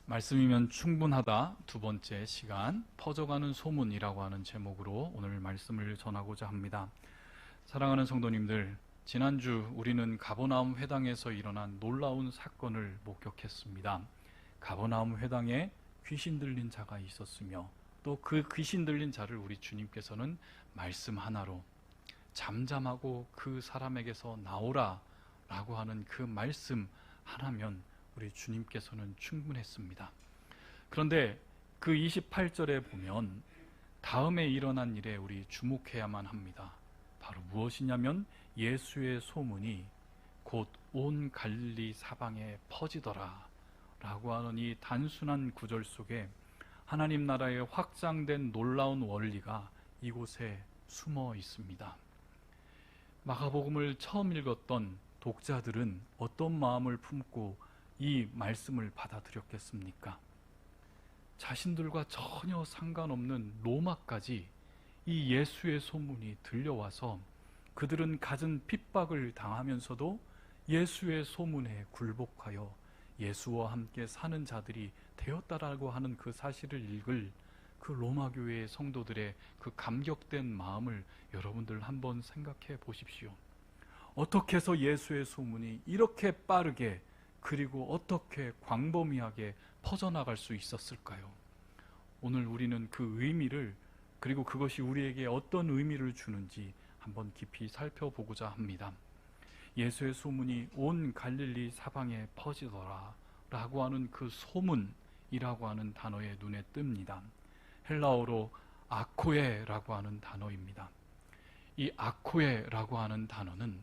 말씀이면 충분하다 두 번째 시간 퍼져가는 소문이라고 하는 제목으로 오늘 말씀을 전하고자 합니다. 사랑하는 성도님들, 지난주 우리는 가버나움 회당에서 일어난 놀라운 사건을 목격했습니다. 가버나움 회당에 귀신 들린 자가 있었으며 또 그 귀신 들린 자를 우리 주님께서는 말씀 하나로 잠잠하고 그 사람에게서 나오라 라고 하는 그 말씀 하나면 우리 주님께서는 충분했습니다. 그런데 그 28절에 보면 다음에 일어난 일에 우리 주목해야만 합니다. 바로 무엇이냐면 예수의 소문이 곧 온 갈릴리 사방에 퍼지더라 라고 하는 이 단순한 구절 속에 하나님 나라의 확장된 놀라운 원리가 이곳에 숨어 있습니다. 마가복음을 처음 읽었던 독자들은 어떤 마음을 품고 이 말씀을 받아들였겠습니까? 자신들과 전혀 상관없는 로마까지 이 예수의 소문이 들려와서 그들은 갖은 핍박을 당하면서도 예수의 소문에 굴복하여 예수와 함께 사는 자들이 되었다라고 하는 그 사실을 읽을 그 로마 교회의 성도들의 그 감격된 마음을 여러분들 한번 생각해 보십시오. 어떻게 해서 예수의 소문이 이렇게 빠르게 그리고 어떻게 광범위하게 퍼져나갈 수 있었을까요? 오늘 우리는 그 의미를, 그리고 그것이 우리에게 어떤 의미를 주는지 한번 깊이 살펴보고자 합니다. 예수의 소문이 온 갈릴리 사방에 퍼지더라 라고 하는 그 소문이라고 하는 단어에 눈에 뜹니다. 헬라어로 아코에라고 하는 단어입니다. 이 아코에라고 하는 단어는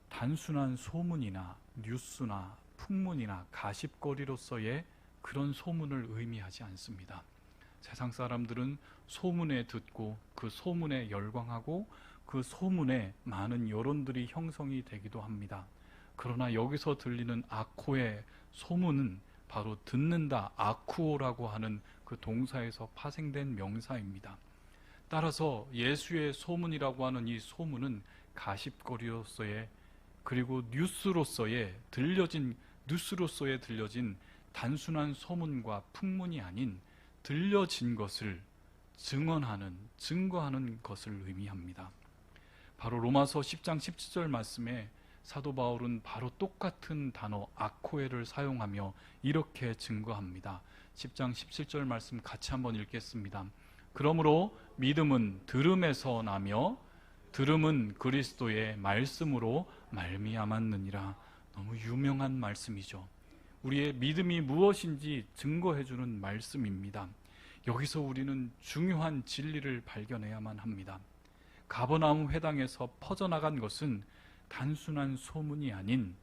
단순한 소문이나 뉴스나 풍문이나 가십거리로서의 그런 소문을 의미하지 않습니다. 세상 사람들은 소문에 듣고 그 소문에 열광하고 그 소문에 많은 여론들이 형성이 되기도 합니다. 그러나 여기서 들리는 아코의 소문은 바로 듣는다, 아쿠오라고 하는 그 동사에서 파생된 명사입니다. 따라서 예수의 소문이라고 하는 이 소문은 가십거리로서의 그리고 뉴스로서의 들려진 단순한 소문과 풍문이 아닌 들려진 것을 증거하는 것을 의미합니다. 바로 로마서 10장 17절 말씀에 사도 바울은 바로 똑같은 단어 아코에를 사용하며 이렇게 증거합니다. 10장 17절 말씀 같이 한번 읽겠습니다. 그러므로 믿음은 들음에서 나며 들음은 그리스도의 말씀으로 말미암았느니라. 너무 유명한 말씀이죠. 우리의 믿음이 무엇인지 증거해주는 말씀입니다. 여기서 우리는 중요한 진리를 발견해야만 합니다. 가버나움 회당에서 퍼져나간 것은 단순한 소문이 아닌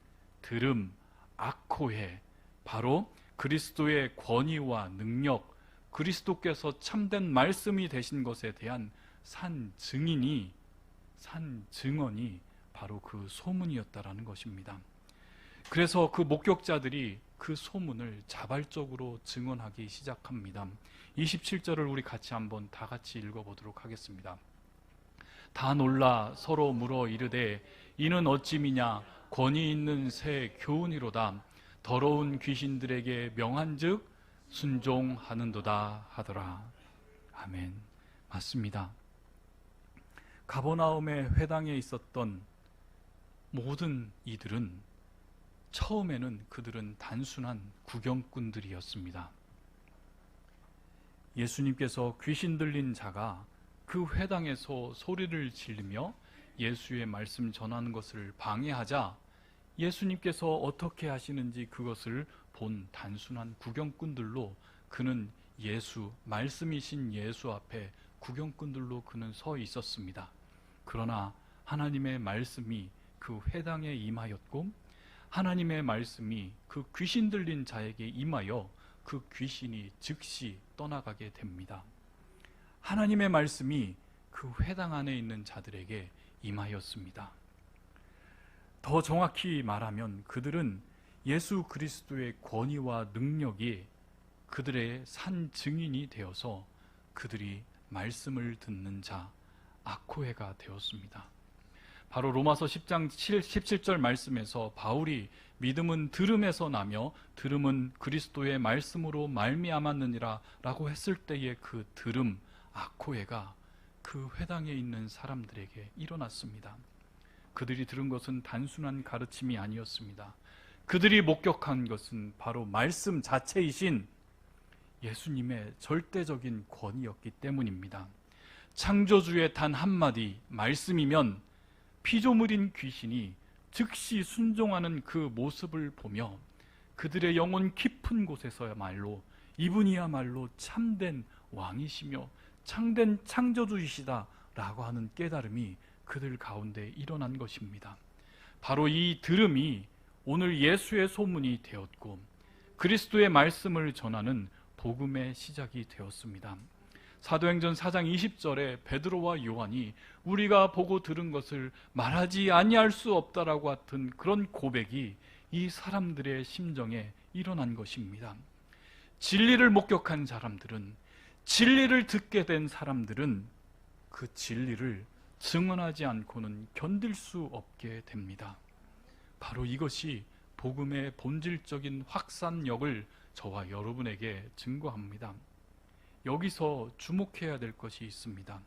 들음, 아코에, 바로 그리스도의 권위와 능력, 그리스도께서 참된 말씀이 되신 것에 대한 산 증언이 바로 그 소문이었다라는 것입니다. 그래서 그 목격자들이 그 소문을 자발적으로 증언하기 시작합니다. 27절을 우리 같이 한번 다 같이 읽어보도록 하겠습니다. 다 놀라 서로 물어 이르되 이는 어찌미냐 권위 있는 새 교훈이로다. 더러운 귀신들에게 명한즉 순종하는도다 하더라. 아멘. 맞습니다. 가버나움의 회당에 있었던 모든 이들은 처음에는 그들은 단순한 구경꾼들이었습니다. 예수님께서 귀신 들린 자가 그 회당에서 소리를 지르며 예수의 말씀 전하는 것을 방해하자 예수님께서 어떻게 하시는지 그것을 본 단순한 구경꾼들로 그는 말씀이신 예수 앞에 구경꾼들로 그는 서 있었습니다. 그러나 하나님의 말씀이 그 회당에 임하였고 하나님의 말씀이 그 귀신 들린 자에게 임하여 그 귀신이 즉시 떠나가게 됩니다. 하나님의 말씀이 그 회당 안에 있는 자들에게 임하였습니다. 더 정확히 말하면 그들은 예수 그리스도의 권위와 능력이 그들의 산 증인이 되어서 그들이 말씀을 듣는 자, 아코에가 되었습니다. 바로 로마서 10장 17절 말씀에서 바울이 믿음은 들음에서 나며 들음은 그리스도의 말씀으로 말미암았느니라 라고 했을 때의 그 들음, 아코에가 그 회당에 있는 사람들에게 일어났습니다. 그들이 들은 것은 단순한 가르침이 아니었습니다. 그들이 목격한 것은 바로 말씀 자체이신 예수님의 절대적인 권위였기 때문입니다. 창조주의 단 한마디 말씀이면 피조물인 귀신이 즉시 순종하는 그 모습을 보며 그들의 영혼 깊은 곳에서야말로 이분이야말로 참된 왕이시며 참된 창조주이시다 라고 하는 깨달음이 그들 가운데 일어난 것입니다. 바로 이 들음이 오늘 예수의 소문이 되었고 그리스도의 말씀을 전하는 복음의 시작이 되었습니다. 사도행전 4장 20절에 베드로와 요한이 우리가 보고 들은 것을 말하지 아니할 수 없다라고 같은 그런 고백이 이 사람들의 심정에 일어난 것입니다. 진리를 목격한 사람들은, 진리를 듣게 된 사람들은 그 진리를 증언하지 않고는 견딜 수 없게 됩니다. 바로 이것이 복음의 본질적인 확산력을 저와 여러분에게 증거합니다. 여기서 주목해야 될 것이 있습니다.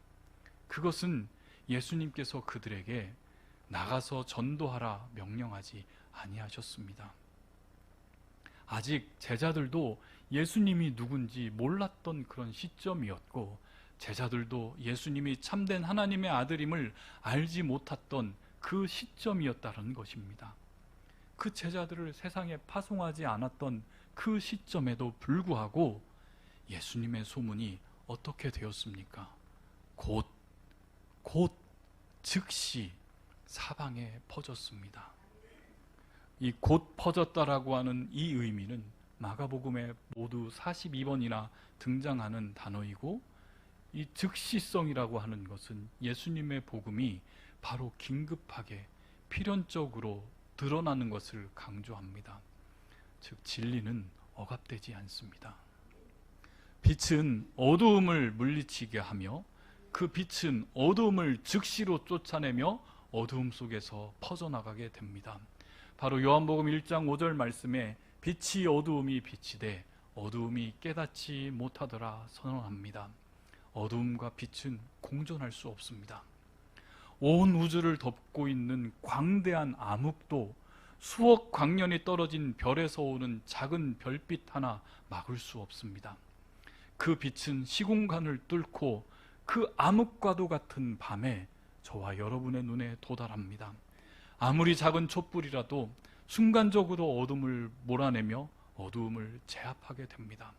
그것은 예수님께서 그들에게 나가서 전도하라 명령하지 아니하셨습니다. 아직 제자들도 예수님이 누군지 몰랐던 그런 시점이었고 제자들도 예수님이 참된 하나님의 아들임을 알지 못했던 그 시점이었다는 것입니다. 그 제자들을 세상에 파송하지 않았던 그 시점에도 불구하고 예수님의 소문이 어떻게 되었습니까? 곧 즉시 사방에 퍼졌습니다. 이 곧 퍼졌다라고 하는 이 의미는 마가복음에 모두 42번이나 등장하는 단어이고 이 즉시성이라고 하는 것은 예수님의 복음이 바로 긴급하게 필연적으로 드러나는 것을 강조합니다. 즉 진리는 억압되지 않습니다. 빛은 어두움을 물리치게 하며 그 빛은 어두움을 즉시로 쫓아내며 어두움 속에서 퍼져나가게 됩니다. 바로 요한복음 1장 5절 말씀에 빛이 어두움이 비치되 어두움이 깨닫지 못하더라 선언합니다. 어두움과 빛은 공존할 수 없습니다. 온 우주를 덮고 있는 광대한 암흑도 수억 광년이 떨어진 별에서 오는 작은 별빛 하나 막을 수 없습니다. 그 빛은 시공간을 뚫고 그 암흑과도 같은 밤에 저와 여러분의 눈에 도달합니다. 아무리 작은 촛불이라도 순간적으로 어둠을 몰아내며 어두움을 제압하게 됩니다.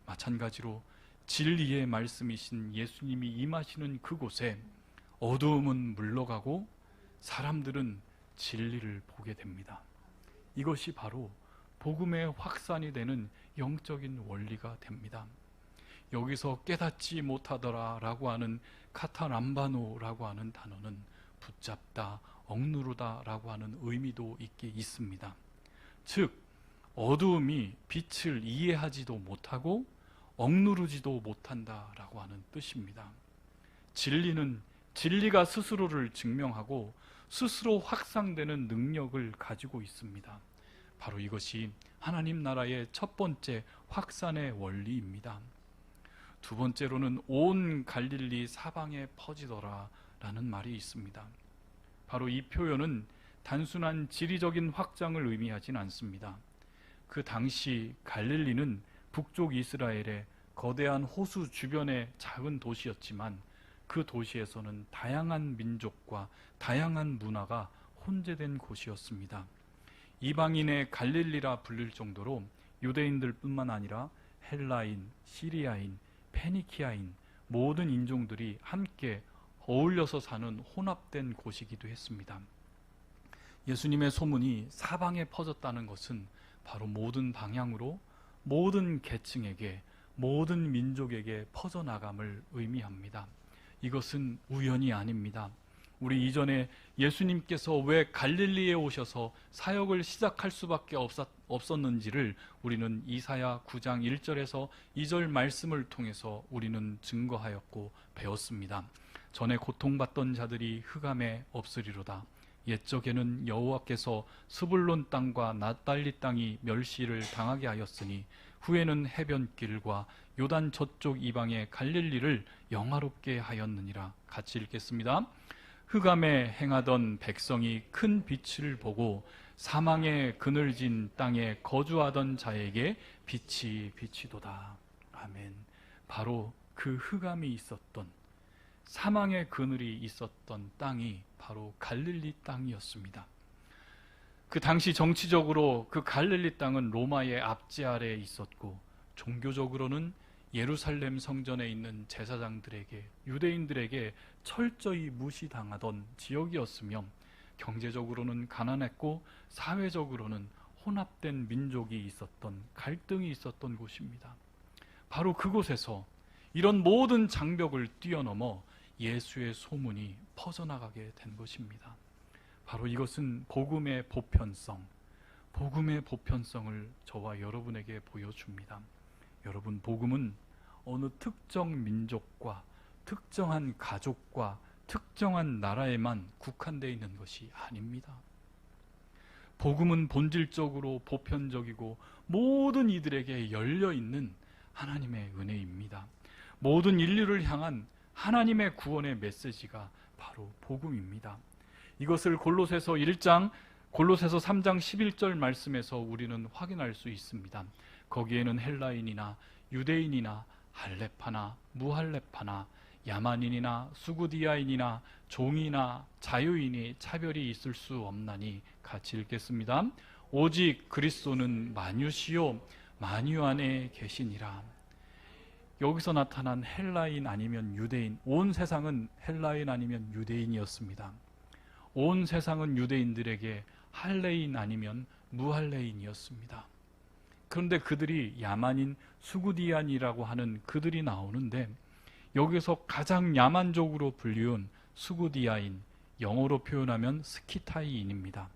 마찬가지로 진리의 말씀이신 예수님이 임하시는 그곳에 어두움은 물러가고 사람들은 진리를 보게 됩니다. 이것이 바로 복음의 확산이 되는 영적인 원리가 됩니다. 여기서 깨닫지 못하더라 라고 하는 카타람바노라고 하는 단어는 붙잡다, 억누르다 라고 하는 의미도 있습니다. 즉 어두움이 빛을 이해하지도 못하고 억누르지도 못한다라고 하는 뜻입니다. 진리는 진리가 스스로를 증명하고 스스로 확산되는 능력을 가지고 있습니다. 바로 이것이 하나님 나라의 첫 번째 확산의 원리입니다. 두 번째로는 온 갈릴리 사방에 퍼지더라 라는 말이 있습니다. 바로 이 표현은 단순한 지리적인 확장을 의미하진 않습니다. 그 당시 갈릴리는 북쪽 이스라엘의 거대한 호수 주변의 작은 도시였지만 그 도시에서는 다양한 민족과 다양한 문화가 혼재된 곳이었습니다. 이방인의 갈릴리라 불릴 정도로 유대인들뿐만 아니라 헬라인, 시리아인, 페니키아인 모든 인종들이 함께 어울려서 사는 혼합된 곳이기도 했습니다. 예수님의 소문이 사방에 퍼졌다는 것은 바로 모든 방향으로 모든 계층에게 모든 민족에게 퍼져나감을 의미합니다. 이것은 우연이 아닙니다. 우리 이전에 예수님께서 왜 갈릴리에 오셔서 사역을 시작할 수밖에 없었는지를 우리는 이사야 9장 1절에서 2절 말씀을 통해서 우리는 증거하였고 배웠습니다. 전에 고통받던 자들이 흑암에 없으리로다. 옛적에는 여호와께서 스불론 땅과 납달리 땅이 멸시를 당하게 하였으니 후에는 해변길과 요단 저쪽 이방의 갈릴리를 영화롭게 하였느니라. 같이 읽겠습니다. 흑암에 행하던 백성이 큰 빛을 보고 사망의 그늘진 땅에 거주하던 자에게 빛이 비치도다. 아멘. 바로 그 흑암이 있었던, 사망의 그늘이 있었던 땅이 바로 갈릴리 땅이었습니다. 그 당시 정치적으로 그 갈릴리 땅은 로마의 압제 아래에 있었고, 종교적으로는 예루살렘 성전에 있는 제사장들에게, 유대인들에게 철저히 무시당하던 지역이었으며, 경제적으로는 가난했고 사회적으로는 혼합된 민족이 있었던, 갈등이 있었던 곳입니다. 바로 그곳에서 이런 모든 장벽을 뛰어넘어 예수의 소문이 퍼져나가게 된 것입니다. 바로 이것은 복음의 보편성, 복음의 보편성을 저와 여러분에게 보여줍니다. 여러분, 복음은 어느 특정 민족과 특정한 가족과 특정한 나라에만 국한되어 있는 것이 아닙니다. 복음은 본질적으로 보편적이고 모든 이들에게 열려있는 하나님의 은혜입니다. 모든 인류를 향한 하나님의 구원의 메시지가 바로 복음입니다. 이것을 골로새서 3장 11절 말씀에서 우리는 확인할 수 있습니다. 거기에는 헬라인이나 유대인이나 할렙하나 무할렙하나 야만인이나 수구디아인이나 종이나 자유인이 차별이 있을 수 없나니. 같이 읽겠습니다. 오직 그리스도는 만유시요 만유 안에 계시니라. 여기서 나타난 헬라인 아니면 유대인, 온 세상은 헬라인 아니면 유대인이었습니다. 온 세상은 유대인들에게 할레인 아니면 무할레인이었습니다. 그런데 그들이 야만인 수구디안이라고 하는 그들이 나오는데, 여기서 가장 야만족으로 불리운 수구디아인, 영어로 표현하면 스키타이인입니다.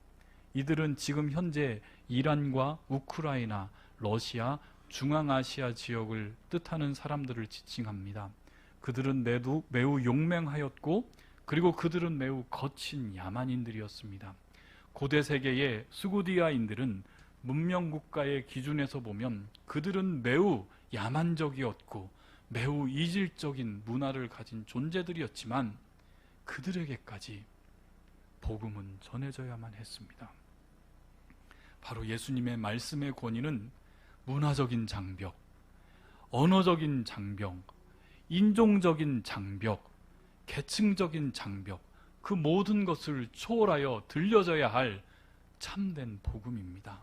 이들은 지금 현재 이란과 우크라이나, 러시아, 중앙아시아 지역을 뜻하는 사람들을 지칭합니다. 그들은 매우 용맹하였고, 그리고 그들은 매우 거친 야만인들이었습니다. 고대 세계의 수구디아인들은 문명국가의 기준에서 보면 그들은 매우 야만적이었고 매우 이질적인 문화를 가진 존재들이었지만, 그들에게까지 복음은 전해져야만 했습니다. 바로 예수님의 말씀의 권위는 문화적인 장벽, 언어적인 장벽, 인종적인 장벽, 계층적인 장벽, 그 모든 것을 초월하여 들려져야 할 참된 복음입니다.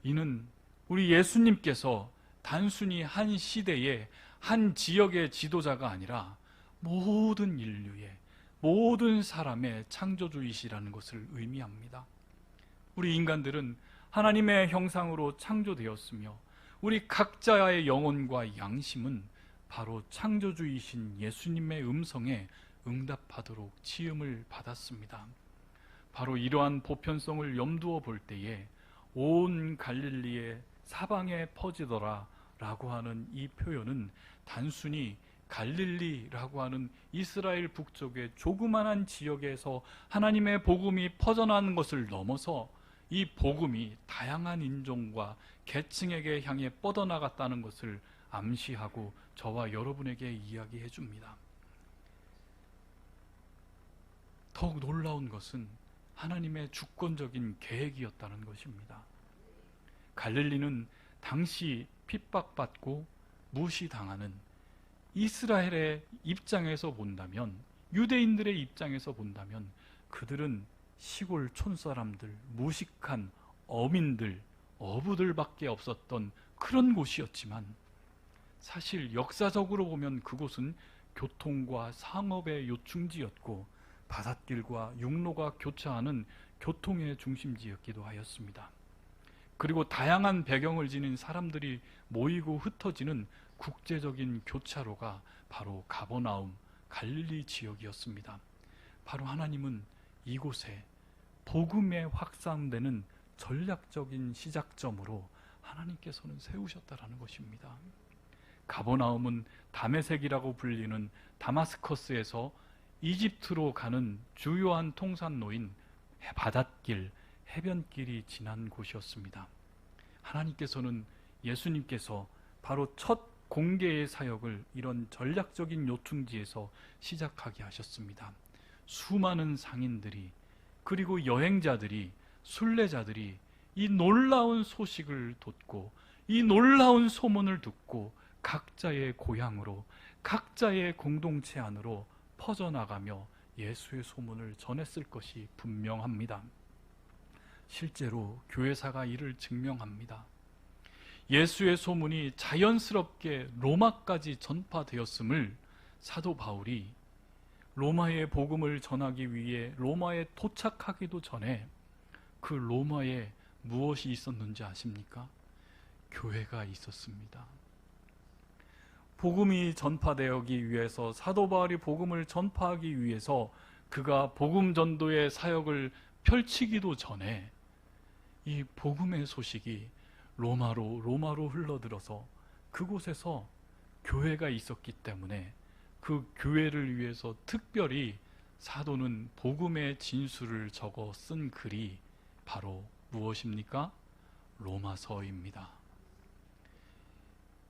이는 우리 예수님께서 단순히 한 시대의 한 지역의 지도자가 아니라 모든 인류의, 모든 사람의 창조주이시라는 것을 의미합니다. 우리 인간들은 하나님의 형상으로 창조되었으며, 우리 각자의 영혼과 양심은 바로 창조주이신 예수님의 음성에 응답하도록 지음을 받았습니다. 바로 이러한 보편성을 염두어 볼 때에 온 갈릴리의 사방에 퍼지더라 라고 하는 이 표현은 단순히 갈릴리라고 하는 이스라엘 북쪽의 조그만한 지역에서 하나님의 복음이 퍼져나가는 것을 넘어서 이 복음이 다양한 인종과 계층에게 향해 뻗어나갔다는 것을 암시하고 저와 여러분에게 이야기해 줍니다. 더욱 놀라운 것은 하나님의 주권적인 계획이었다는 것입니다. 갈릴리는 당시 핍박받고 무시당하는 이스라엘의 입장에서 본다면, 유대인들의 입장에서 본다면 그들은 시골 촌사람들, 무식한 어민들, 어부들밖에 없었던 그런 곳이었지만, 사실 역사적으로 보면 그곳은 교통과 상업의 요충지였고 바닷길과 육로가 교차하는 교통의 중심지였기도 하였습니다. 그리고 다양한 배경을 지닌 사람들이 모이고 흩어지는 국제적인 교차로가 바로 가버나움, 갈릴리 지역이었습니다. 바로 하나님은 이곳에 복음에 확산되는 전략적인 시작점으로 하나님께서는 세우셨다라는 것입니다. 가버나움은 다메섹이라고 불리는 다마스커스에서 이집트로 가는 주요한 통산로인 바닷길, 해변길이 지난 곳이었습니다. 하나님께서는 예수님께서 바로 첫 공개의 사역을 이런 전략적인 요충지에서 시작하게 하셨습니다. 수많은 상인들이, 그리고 여행자들이, 순례자들이 이 놀라운 소식을 듣고 이 놀라운 소문을 듣고 각자의 고향으로, 각자의 공동체 안으로 퍼져나가며 예수의 소문을 전했을 것이 분명합니다. 실제로 교회사가 이를 증명합니다. 예수의 소문이 자연스럽게 로마까지 전파되었음을 사도 바울이 로마의 복음을 전하기 위해 로마에 도착하기도 전에 그 로마에 무엇이 있었는지 아십니까? 교회가 있었습니다. 복음이 전파되기 위해서, 사도 바울이 복음을 전파하기 위해서 그가 복음 전도의 사역을 펼치기도 전에 이 복음의 소식이 로마로 흘러들어서 그곳에서 교회가 있었기 때문에 그 교회를 위해서 특별히 사도는 복음의 진술을 적어 쓴 글이 바로 무엇입니까? 로마서입니다.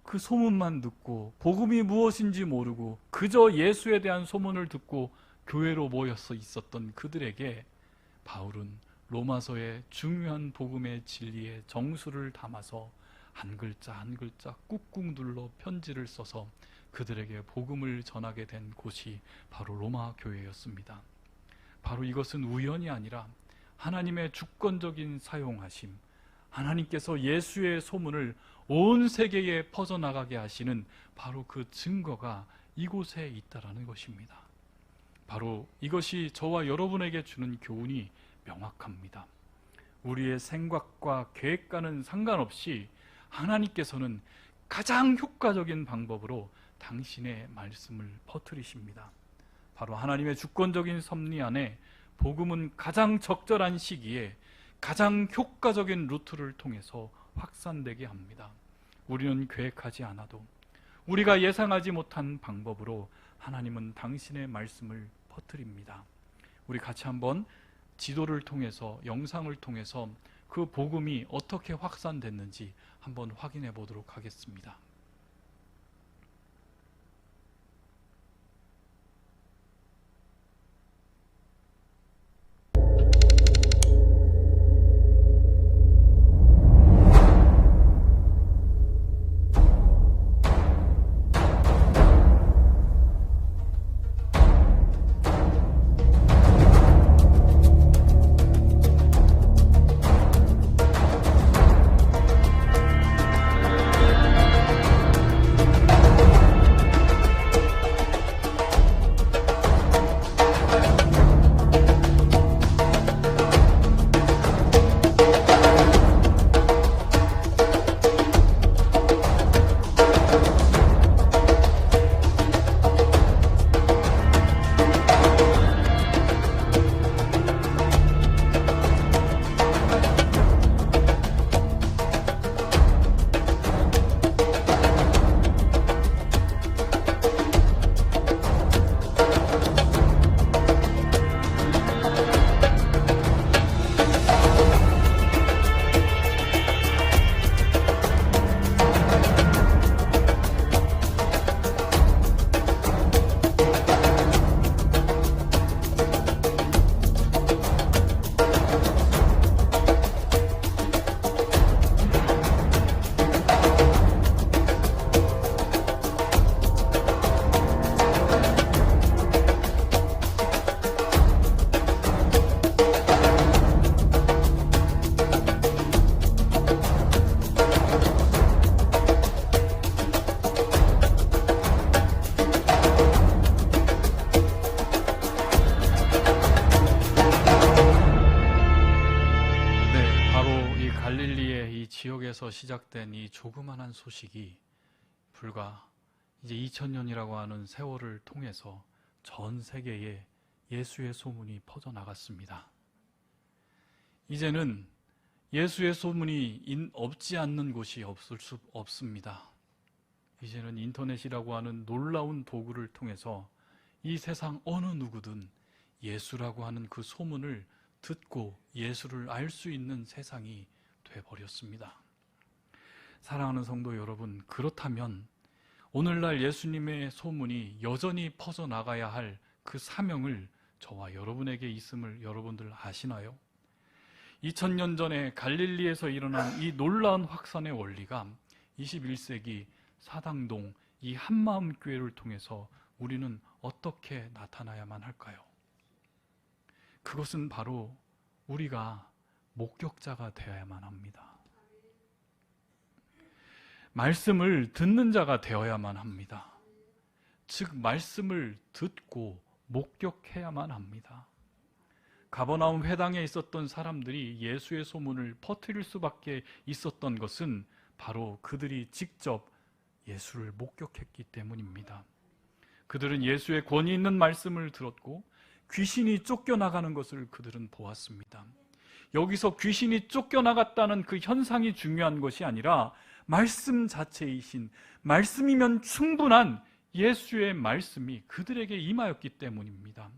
그 소문만 듣고 복음이 무엇인지 모르고 그저 예수에 대한 소문을 듣고 교회로 모여서 있었던 그들에게 바울은 로마서의 중요한 복음의 진리의 정수를 담아서 한 글자 한 글자 꾹꾹 눌러 편지를 써서 그들에게 복음을 전하게 된 곳이 바로 로마 교회였습니다. 바로 이것은 우연이 아니라 하나님의 주권적인 사용하심, 하나님께서 예수의 소문을 온 세계에 퍼져나가게 하시는 바로 그 증거가 이곳에 있다라는 것입니다. 바로 이것이 저와 여러분에게 주는 교훈이 명확합니다. 우리의 생각과 계획과는 상관없이 하나님께서는 가장 효과적인 방법으로 당신의 말씀을 퍼뜨리십니다. 바로 하나님의 주권적인 섭리 안에 복음은 가장 적절한 시기에 가장 효과적인 루트를 통해서 확산되게 합니다. 우리는 계획하지 않아도, 우리가 예상하지 못한 방법으로 하나님은 당신의 말씀을 퍼뜨립니다. 우리 같이 한번 지도를 통해서, 영상을 통해서 그 복음이 어떻게 확산됐는지 한번 확인해 보도록 하겠습니다. 지역에서 시작된 이 조그만한 소식이 불과 이제 2000년이라고 하는 세월을 통해서 전 세계에 예수의 소문이 퍼져나갔습니다. 이제는 예수의 소문이 없지 않는 곳이 없습니다. 이제는 인터넷이라고 하는 놀라운 도구를 통해서 이 세상 어느 누구든 예수라고 하는 그 소문을 듣고 예수를 알 수 있는 세상이 돼버렸습니다. 사랑하는 성도 여러분, 그렇다면 오늘날 예수님의 소문이 여전히 퍼져나가야 할 그 사명을 저와 여러분에게 있음을 여러분들 아시나요? 2000년 전에 갈릴리에서 일어난 이 놀라운 확산의 원리가 21세기 사당동 이 한마음 교회를 통해서 우리는 어떻게 나타나야만 할까요? 그것은 바로 우리가 목격자가 되어야만 합니다. 말씀을 듣는 자가 되어야만 합니다. 즉 말씀을 듣고 목격해야만 합니다. 가버나움 회당에 있었던 사람들이 예수의 소문을 퍼뜨릴 수밖에 있었던 것은 바로 그들이 직접 예수를 목격했기 때문입니다. 그들은 예수의 권위 있는 말씀을 들었고 귀신이 쫓겨나가는 것을 그들은 보았습니다. 여기서 귀신이 쫓겨나갔다는 그 현상이 중요한 것이 아니라 말씀 자체이신, 말씀이면 충분한 예수의 말씀이 그들에게 임하였기 때문입니다.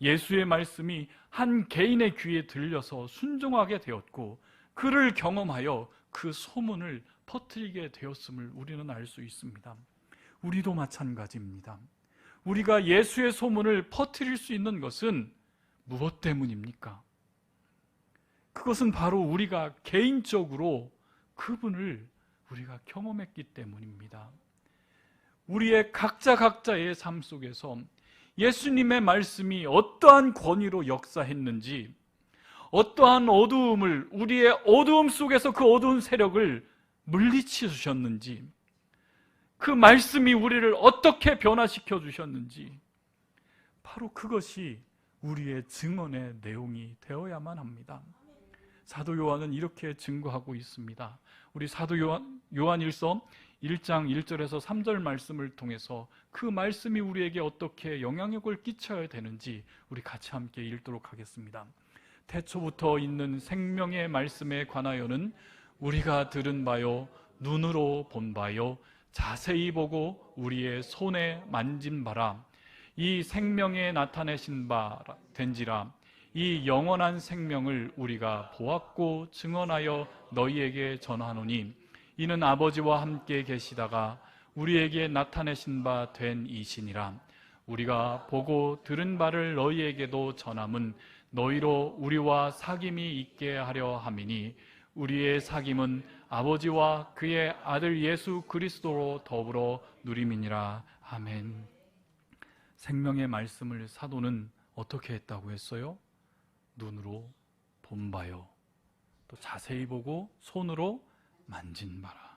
예수의 말씀이 한 개인의 귀에 들려서 순종하게 되었고 그를 경험하여 그 소문을 퍼뜨리게 되었음을 우리는 알 수 있습니다. 우리도 마찬가지입니다. 우리가 예수의 소문을 퍼뜨릴 수 있는 것은 무엇 때문입니까? 그것은 바로 우리가 개인적으로 그분을 우리가 경험했기 때문입니다. 우리의 각자의 삶 속에서 예수님의 말씀이 어떠한 권위로 역사했는지, 어떠한 어두움을, 우리의 어두움 속에서 그 어두운 세력을 물리쳐 주셨는지, 그 말씀이 우리를 어떻게 변화시켜 주셨는지, 바로 그것이 우리의 증언의 내용이 되어야만 합니다. 사도 요한은 이렇게 증거하고 있습니다. 우리 사도 요한일서 1장 1절에서 3절 말씀을 통해서 그 말씀이 우리에게 어떻게 영향력을 끼쳐야 되는지 우리 같이 함께 읽도록 하겠습니다. 태초부터 있는 생명의 말씀에 관하여는 우리가 들은 바요, 눈으로 본 바요, 자세히 보고 우리의 손에 만진 바라. 이 생명에 나타내신 바 된지라. 이 영원한 생명을 우리가 보았고 증언하여 너희에게 전하노니 이는 아버지와 함께 계시다가 우리에게 나타내신 바 된 이시니라. 우리가 보고 들은 바를 너희에게도 전함은 너희로 우리와 사귐이 있게 하려 함이니 우리의 사귐은 아버지와 그의 아들 예수 그리스도로 더불어 누림이니라. 아멘. 생명의 말씀을 사도는 어떻게 했다고 했어요? 눈으로 본 바요, 또 자세히 보고 손으로 만진 바라.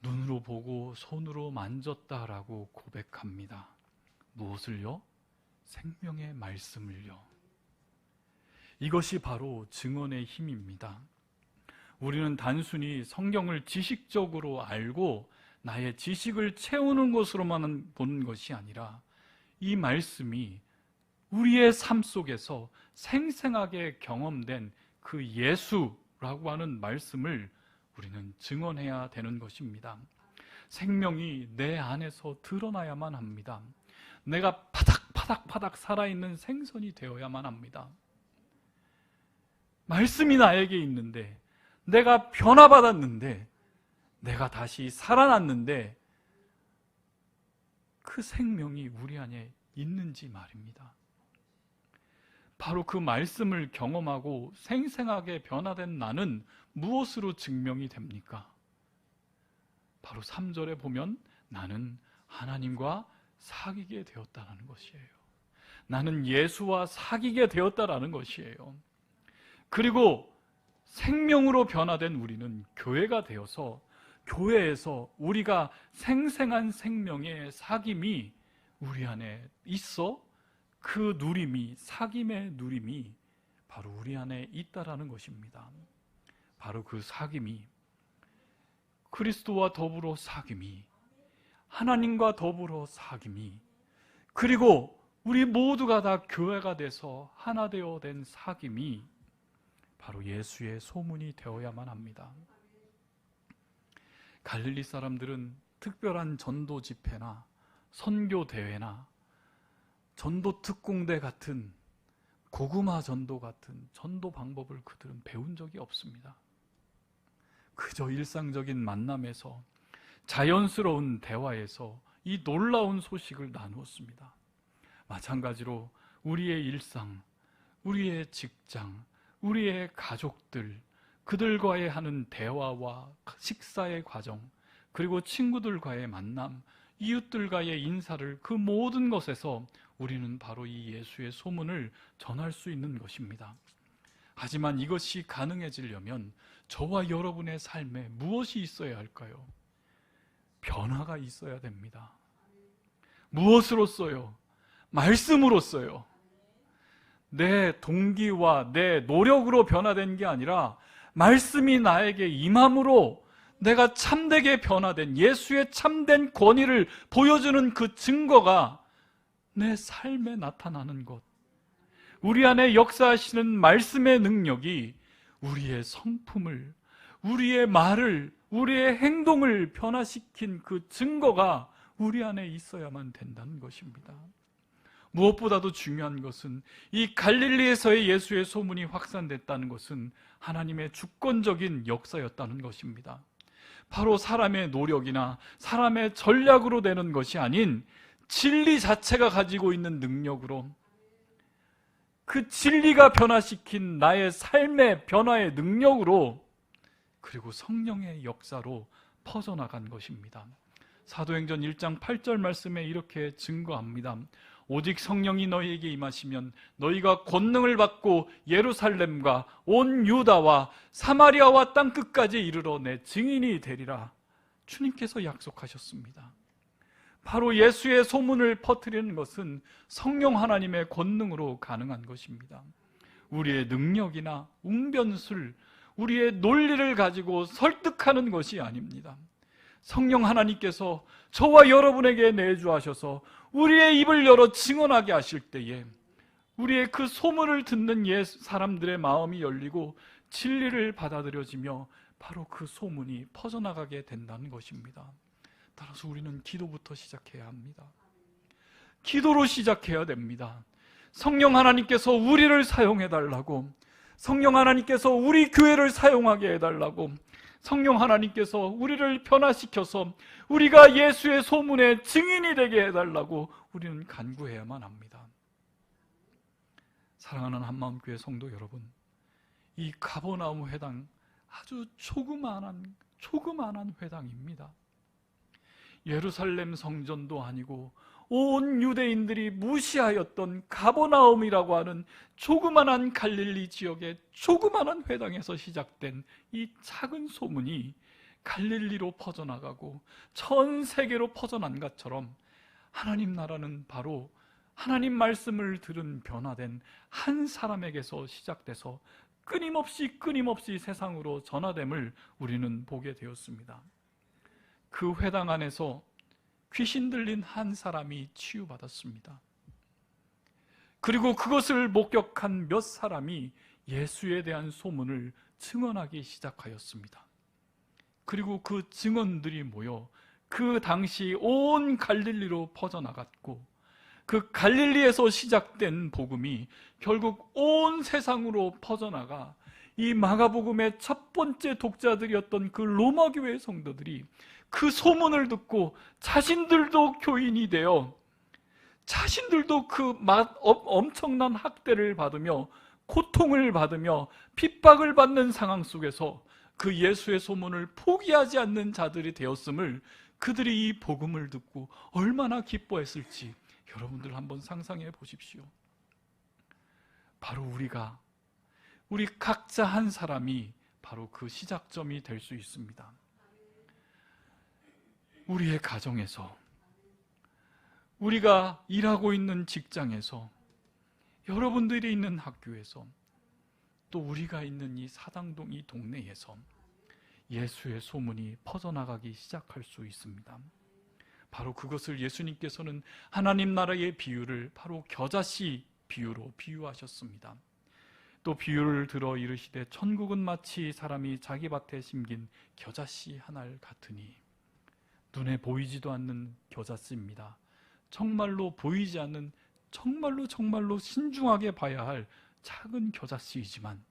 눈으로 보고 손으로 만졌다라고 고백합니다. 무엇을요? 생명의 말씀을요. 이것이 바로 증언의 힘입니다. 우리는 단순히 성경을 지식적으로 알고 나의 지식을 채우는 것으로만 보는 것이 아니라 이 말씀이 우리의 삶 속에서 생생하게 경험된 그 예수라고 하는 말씀을 우리는 증언해야 되는 것입니다. 생명이 내 안에서 드러나야만 합니다. 내가 파닥파닥 살아있는 생선이 되어야만 합니다. 말씀이 나에게 있는데, 내가 변화받았는데, 내가 다시 살아났는데 그 생명이 우리 안에 있는지 말입니다. 바로 그 말씀을 경험하고 생생하게 변화된 나는 무엇으로 증명이 됩니까? 바로 3절에 보면 나는 하나님과 사귀게 되었다는 것이에요. 나는 예수와 사귀게 되었다는 것이에요. 그리고 생명으로 변화된 우리는 교회가 되어서 교회에서 우리가 생생한 생명의 사귐이 우리 안에 있어 그 누림이, 사귐의 누림이 바로 우리 안에 있다라는 것입니다. 바로 그 사귐이, 그리스도와 더불어 사귐이, 하나님과 더불어 사귐이, 그리고 우리 모두가 다 교회가 돼서 하나 되어 된 사귐이 바로 예수의 소문이 되어야만 합니다. 갈릴리 사람들은 특별한 전도 집회나 선교 대회나 전도 특공대 같은 고구마 전도 같은 전도 방법을 그들은 배운 적이 없습니다. 그저 일상적인 만남에서 자연스러운 대화에서 이 놀라운 소식을 나누었습니다. 마찬가지로 우리의 일상, 우리의 직장, 우리의 가족들, 그들과의 하는 대화와 식사의 과정, 그리고 친구들과의 만남, 이웃들과의 인사를, 그 모든 것에서 우리는 바로 이 예수의 소문을 전할 수 있는 것입니다. 하지만 이것이 가능해지려면 저와 여러분의 삶에 무엇이 있어야 할까요? 변화가 있어야 됩니다. 무엇으로써요? 말씀으로써요. 내 동기와 내 노력으로 변화된 게 아니라 말씀이 나에게 임함으로 내가 참되게 변화된, 예수의 참된 권위를 보여주는 그 증거가 내 삶에 나타나는 것, 우리 안에 역사하시는 말씀의 능력이 우리의 성품을, 우리의 말을, 우리의 행동을 변화시킨 그 증거가 우리 안에 있어야만 된다는 것입니다. 무엇보다도 중요한 것은 이 갈릴리에서의 예수의 소문이 확산됐다는 것은 하나님의 주권적인 역사였다는 것입니다. 바로 사람의 노력이나 사람의 전략으로 되는 것이 아닌 진리 자체가 가지고 있는 능력으로, 그 진리가 변화시킨 나의 삶의 변화의 능력으로, 그리고 성령의 역사로 퍼져나간 것입니다. 사도행전 1장 8절 말씀에 이렇게 증거합니다. 오직 성령이 너희에게 임하시면 너희가 권능을 받고 예루살렘과 온 유다와 사마리아와 땅끝까지 이르러 내 증인이 되리라. 주님께서 약속하셨습니다. 바로 예수의 소문을 퍼뜨리는 것은 성령 하나님의 권능으로 가능한 것입니다. 우리의 능력이나 웅변술, 우리의 논리를 가지고 설득하는 것이 아닙니다. 성령 하나님께서 저와 여러분에게 내주하셔서 우리의 입을 열어 증언하게 하실 때에 우리의 그 소문을 듣는 사람들의 마음이 열리고 진리를 받아들여지며 바로 그 소문이 퍼져나가게 된다는 것입니다. 따라서 우리는 기도부터 시작해야 합니다. 기도로 시작해야 됩니다. 성령 하나님께서 우리를 사용해달라고, 성령 하나님께서 우리 교회를 사용하게 해달라고, 성령 하나님께서 우리를 변화시켜서 우리가 예수의 소문의 증인이 되게 해달라고 우리는 간구해야만 합니다. 사랑하는 한마음교회 성도 여러분, 이 가버나움 회당 아주 조그마한 회당입니다. 예루살렘 성전도 아니고 온 유대인들이 무시하였던 가버나움이라고 하는 조그만한 갈릴리 지역의 조그만한 회당에서 시작된 이 작은 소문이 갈릴리로 퍼져나가고 전 세계로 퍼져난 것처럼 하나님 나라는 바로 하나님 말씀을 들은 변화된 한 사람에게서 시작돼서 끊임없이 세상으로 전화됨을 우리는 보게 되었습니다. 그 회당 안에서 귀신 들린 한 사람이 치유받았습니다. 그리고 그것을 목격한 몇 사람이 예수에 대한 소문을 증언하기 시작하였습니다. 그리고 그 증언들이 모여 그 당시 온 갈릴리로 퍼져나갔고, 그 갈릴리에서 시작된 복음이 결국 온 세상으로 퍼져나가 이 마가복음의 첫 번째 독자들이었던 그 로마 교회 성도들이 그 소문을 듣고 자신들도 교인이 되어 자신들도 그 엄청난 학대를 받으며 고통을 받으며 핍박을 받는 상황 속에서 그 예수의 소문을 포기하지 않는 자들이 되었음을, 그들이 이 복음을 듣고 얼마나 기뻐했을지 여러분들 한번 상상해 보십시오. 바로 우리 각자 한 사람이 바로 그 시작점이 될 수 있습니다. 우리의 가정에서, 우리가 일하고 있는 직장에서, 여러분들이 있는 학교에서, 또 우리가 있는 이 사당동 이 동네에서 예수의 소문이 퍼져나가기 시작할 수 있습니다. 바로 그것을 예수님께서는 하나님 나라의 비유를 바로 겨자씨 비유로 비유하셨습니다. 또 비유를 들어 이르시되 천국은 마치 사람이 자기 밭에 심긴 겨자씨 하나를 같으니. 눈에 보이지도 않는 겨자씨입니다. 정말로 보이지 않는, 정말로 신중하게 봐야 할 작은 겨자씨이지만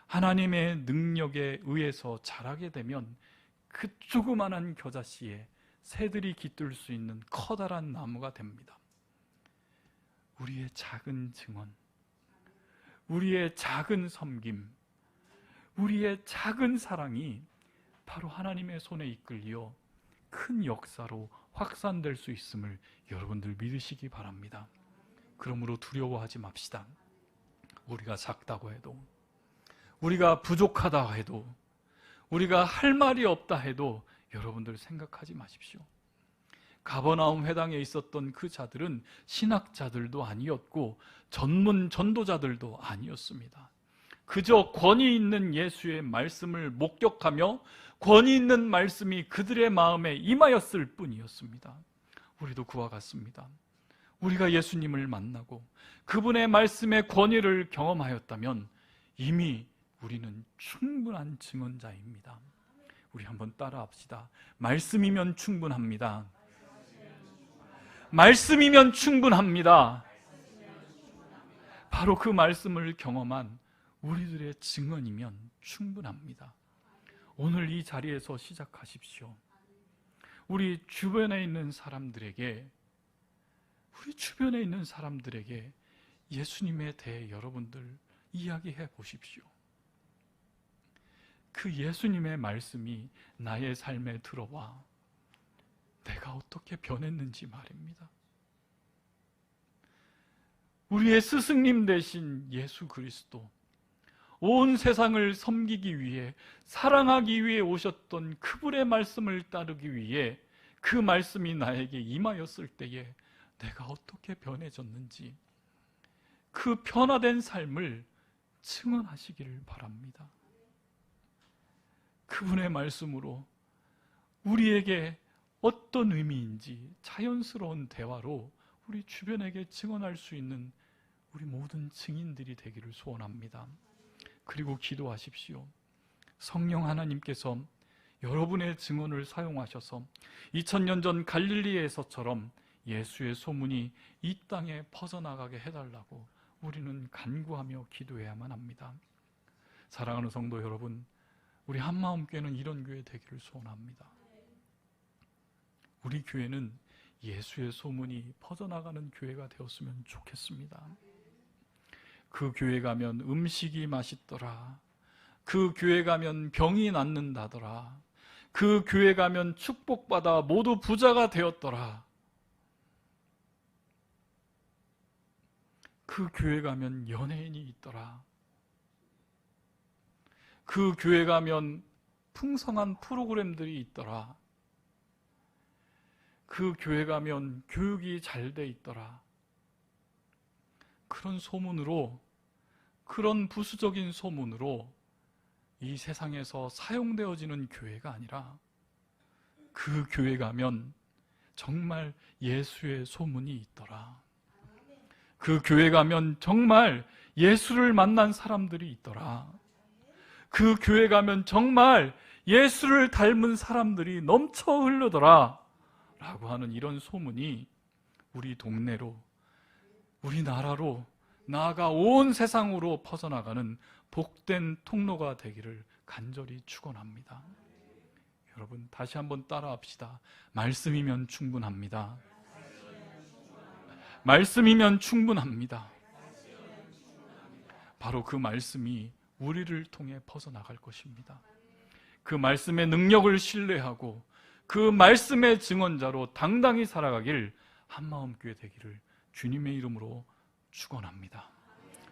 하나님의 능력에 의해서 자라게 되면 그 조그만한 겨자씨에 새들이 깃들 수 있는 커다란 나무가 됩니다. 우리의 작은 증언, 우리의 작은 섬김, 우리의 작은 사랑이 바로 하나님의 손에 이끌려 큰 역사로 확산될 수 있음을 여러분들 믿으시기 바랍니다. 그러므로 두려워하지 맙시다. 우리가 작다고 해도, 우리가 부족하다 해도, 우리가 할 말이 없다 해도 여러분들 생각하지 마십시오. 가버나움 회당에 있었던 그 자들은 신학자들도 아니었고 전문 전도자들도 아니었습니다. 그저 권위 있는 예수의 말씀을 목격하며 권위 있는 말씀이 그들의 마음에 임하였을 뿐이었습니다. 우리도 그와 같습니다. 우리가 예수님을 만나고 그분의 말씀의 권위를 경험하였다면 이미 우리는 충분한 증언자입니다. 우리 한번 따라합시다. 말씀이면 충분합니다. 말씀이면 충분합니다. 바로 그 말씀을 경험한 우리들의 증언이면 충분합니다. 오늘 이 자리에서 시작하십시오. 우리 주변에 있는 사람들에게 예수님에 대해 여러분들 이야기해 보십시오. 그 예수님의 말씀이 나의 삶에 들어와 내가 어떻게 변했는지 말입니다. 우리의 스승님 되신 예수 그리스도, 온 세상을 섬기기 위해, 사랑하기 위해 오셨던 그분의 말씀을 따르기 위해 그 말씀이 나에게 임하였을 때에 내가 어떻게 변해졌는지 그 변화된 삶을 증언하시기를 바랍니다. 그분의 말씀으로 우리에게 어떤 의미인지 자연스러운 대화로 우리 주변에게 증언할 수 있는 우리 모든 증인들이 되기를 소원합니다. 그리고 기도하십시오. 성령 하나님께서 여러분의 증언을 사용하셔서 2000년 전 갈릴리에서처럼 예수의 소문이 이 땅에 퍼져나가게 해달라고 우리는 간구하며 기도해야만 합니다. 사랑하는 성도 여러분, 우리 한마음교회는 이런 교회 되기를 소원합니다. 우리 교회는 예수의 소문이 퍼져나가는 교회가 되었으면 좋겠습니다. 그 교회 가면 음식이 맛있더라. 그 교회 가면 병이 낫는다더라. 그 교회 가면 축복받아 모두 부자가 되었더라. 그 교회 가면 연예인이 있더라. 그 교회 가면 풍성한 프로그램들이 있더라. 그 교회 가면 교육이 잘 돼 있더라. 그런 소문으로, 그런 부수적인 소문으로 이 세상에서 사용되어지는 교회가 아니라 그 교회 가면 정말 예수의 소문이 있더라. 그 교회 가면 정말 예수를 만난 사람들이 있더라. 그 교회 가면 정말 예수를 닮은 사람들이 넘쳐 흐르더라 라고 하는 이런 소문이 우리 동네로, 우리 나라로, 나아가 온 세상으로 퍼져나가는 복된 통로가 되기를 간절히 축원합니다. 여러분 다시 한번 따라합시다. 말씀이면 충분합니다. 말씀이면 충분합니다. 바로 그 말씀이 우리를 통해 퍼져나갈 것입니다. 그 말씀의 능력을 신뢰하고 그 말씀의 증언자로 당당히 살아가길 한마음교회 되기를 주님의 이름으로 축원합니다.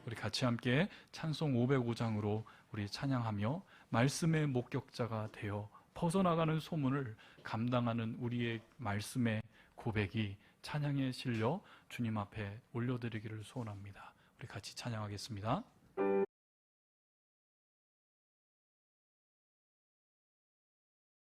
우리 같이 함께 찬송 505장으로 우리 찬양하며 말씀의 목격자가 되어 퍼져나가는 소문을 감당하는 우리의 말씀의 고백이 찬양에 실려 주님 앞에 올려드리기를 소원합니다. 우리 같이 찬양하겠습니다.